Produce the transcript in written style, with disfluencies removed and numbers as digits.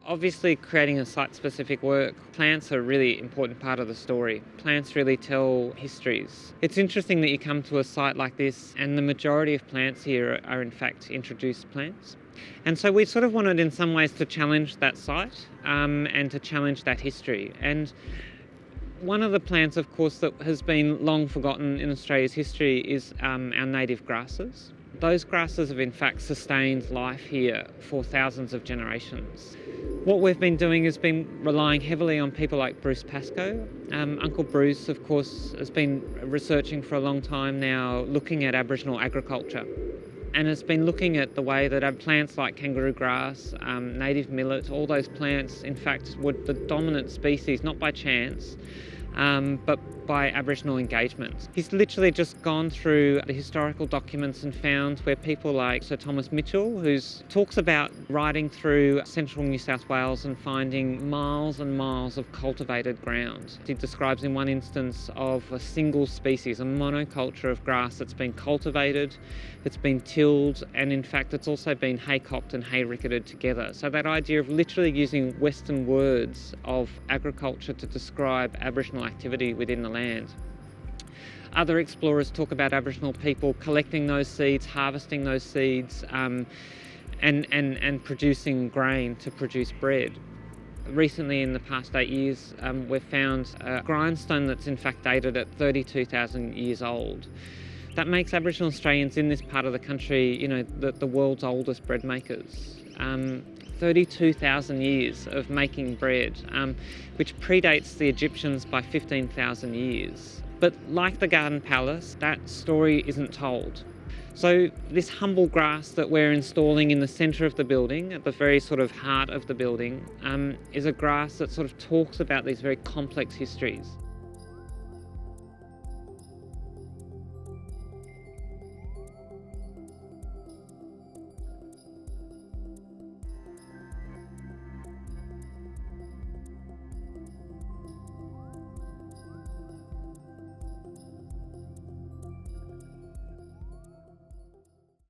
Obviously, creating a site-specific work, plants are a really important part of the story. Plants really tell histories. It's interesting that you come to a site like this and the majority of plants here are in fact introduced plants. And so we sort of wanted in some ways to challenge that site and to challenge that history. And one of the plants, of course, that has been long forgotten in Australia's history is our native grasses. Those grasses have in fact sustained life here for thousands of generations. What we've been doing has been relying heavily on people like Bruce Pascoe. Uncle Bruce, of course, has been researching for a long time now, looking at Aboriginal agriculture, and has been looking at the way that plants like kangaroo grass, native millet, all those plants, in fact, were the dominant species, not by chance, but by Aboriginal engagement. He's literally just gone through the historical documents and found where people like Sir Thomas Mitchell, who talks about riding through central New South Wales and finding miles and miles of cultivated ground. He describes in one instance of a single species, a monoculture of grass that's been cultivated, it's been tilled, and in fact it's also been haycocked and hay-ricketed together. So that idea of literally using Western words of agriculture to describe Aboriginal activity within the land. Other explorers talk about Aboriginal people collecting those seeds, harvesting those seeds, and producing grain to produce bread. Recently, in the past 8 years, we've found a grindstone that's in fact dated at 32,000 years old. That makes Aboriginal Australians in this part of the country, the world's oldest bread makers. 32,000 years of making bread, which predates the Egyptians by 15,000 years. But like the Garden Palace, that story isn't told. So this humble grass that we're installing in the centre of the building, at the very sort of heart of the building, is a grass that sort of talks about these very complex histories.